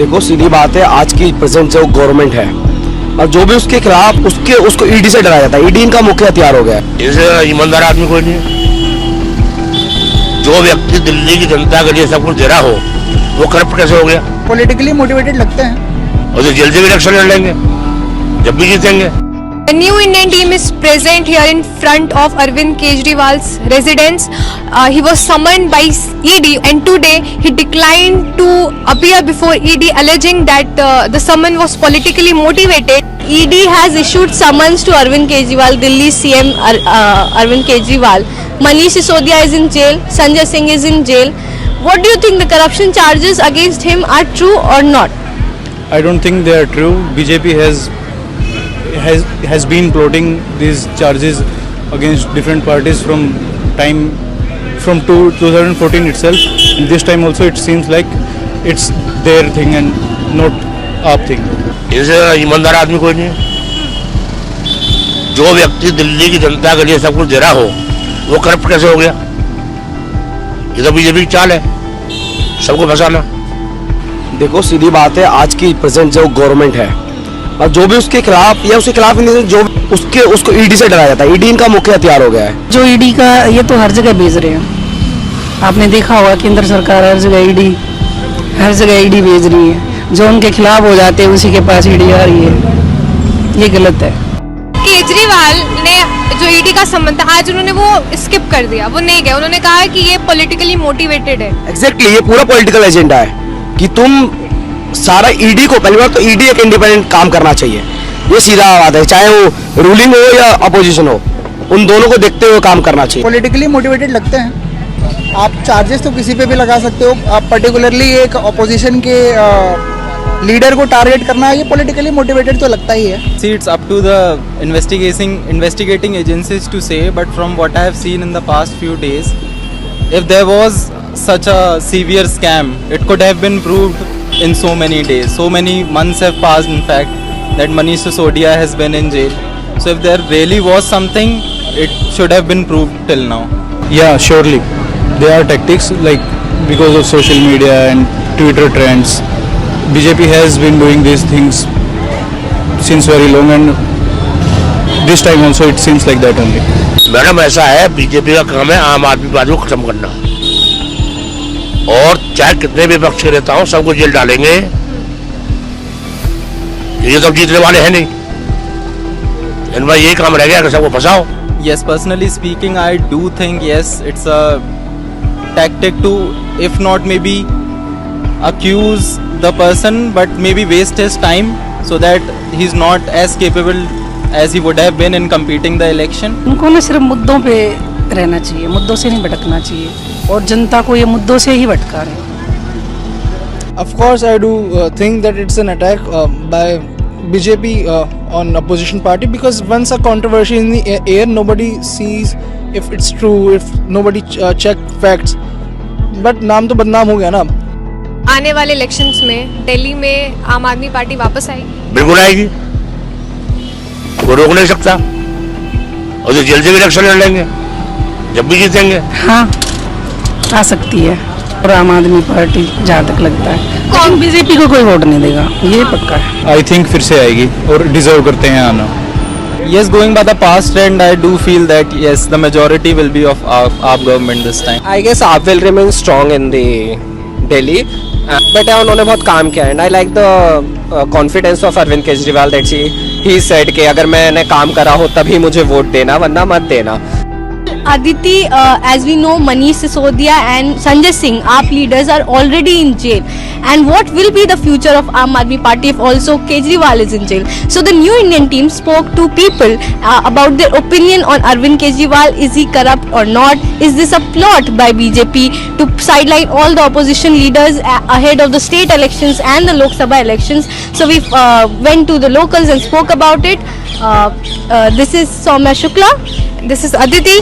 देखो सीधी बात है, आज की प्रेजेंट जो गवर्नमेंट है और जो भी उसके खिलाफ उसको ईडी से डराया जाता है। ईडी इनका मुख्य हथियार हो गया है। इसे ईमानदार आदमी कोई नहीं है। जो व्यक्ति दिल्ली की जनता के लिए सब कुछ दे रहा हो वो करप्ट कैसे हो गया? पॉलिटिकली मोटिवेटेड लगते हैं और जो जेल से भी इलेक्शन लड़ लेंगे जब भी जीतेंगे। The new Indian team is present here in front of Arvind Kejriwal's residence. He was summoned by ED and today he declined to appear before ED, alleging that the summon was politically motivated. ED has issued summons to Arvind Kejriwal, Delhi CM Arvind Kejriwal. Manish Sisodia is in jail, Sanjay Singh is in jail. What do you think, the corruption charges against him are true or not? I don't think they are true. BJP has been floating these charges against different parties from 2014 itself. And this time also it seems like it's their thing and not our thing. इसे ईमानदार आदमी कोई नहीं है। जो व्यक्ति दिल्ली की जनता के लिए सब कुछ दे रहा हो वो करप्ट कैसे हो गया? ये तो बीजेपी की चाल है, सबको फंसाना। देखो सीधी बात है, आज की प्रेजेंट जो गवर्नमेंट है और जो भी उसके खिलाफ या उसके खिलाफ जो उसको ईडी से डराया जाता है। ईडी इनका मुख्य हथियार हो गया है। जो ईडी का ये तो हर जगह भेज रहे हैं। आपने देखा होगा केंद्र सरकार हर जगह ईडी भेज रही है। जो उनके खिलाफ हो जाते हैं उसी के पास ईडी आ रही है, ये गलत है। केजरीवाल ने जो ईडी का सम्मन था आज उन्होंने वो स्किप कर दिया, वो नहीं गए। उन्होंने कहा कि ये पॉलिटिकली मोटिवेटेड है। एग्जैक्टली, ये पूरा पॉलिटिकल एजेंडा है कि तुम सारा ईडी को, पहली बार तो ईडी एक इंडिपेंडेंट काम करना चाहिए, ये सीधा बात है। चाहे वो रूलिंग हो या अपोजिशन हो, उन दोनों को देखते हुए काम करना चाहिए। पॉलिटिकली मोटिवेटेड लगते हैं। आप चार्जेस तो किसी पे भी लगा सकते हो, आप पर्टिकुलरली एक अपोजिशन के लीडर को टारगेट करना, ये पॉलिटिकली मोटिवेटेड तो लगता ही है। See, it's up to the investigating agencies to say, but from what I have seen in the past few days, if there was such a severe scam, it could have been proved in so many days. So many months have passed, in fact, that Manish Sisodia has been in jail. So if there really was something, it should have been proved till now. Yeah, surely. There are tactics like because of social media and Twitter trends. BJP has been doing these things since very long and this time also it seems like that only. Madam ऐसा है, BJP का काम है आम आदमी party को खत्म करना और चाहे कितने भी पक्ष के नेता हो सबको जेल डालेंगे। ये तो जीतने वाले हैं नहीं, इनका यही काम रह गया कि सबको फंसाओ। Yes, personally speaking, I do think yes, it's a tactic to, if not maybe accuse the person, but maybe waste his time so that he's not as capable as he would have been in competing the election. उनको ना सिर्फ मुद्दों पे रहना चाहिए, मुद्दों से नहीं भटकना चाहिए, और जनता को ये मुद्दों से ही भटका रहे हैं। Of course, I do think that it's an attack by BJP on opposition party, because once a controversy in the air, nobody sees if it's true, if nobody check facts. But नाम तो बदनाम हो गया ना। आने वाले elections में दिल्ली में आम आदमी पार्टी वापस आएगी? बिल्कुल आएगी, वो रोक नहीं सकता। और जो जेल से भी इलेक्शन लड़ लेंगे जब भी जीतेंगे। हाँ, आ सकती है, और आम आदमी पार्टी जहाँ तक लगता है कौन बीजेपी को कोई वोट नहीं देगा, ये पक्का है। I think फिर से आएगी और डिजर्व करते हैं आना। Yes, going by the past trend, I do feel that yes, the majority will be of our government this time. I guess AAP will remain strong in the Delhi, but उन्होंने बहुत काम किया है, and I like the confidence of Arvind Kejriwal that he said कि अगर मैंने काम करा हो तभी मुझे वोट देना, वरना मत देना। Aditi, as we know, Manish Sisodia and Sanjay Singh, AAP leaders, are already in jail. And what will be the future of Aam Aadmi Party if also Kejriwal is in jail? So the new Indian team spoke to people about their opinion on Arvind Kejriwal. Is he corrupt or not? Is this a plot by BJP to sideline all the opposition leaders ahead of the state elections and the Lok Sabha elections? So we went to the locals and spoke about it. This is Soumya Shukla. This is Aditi.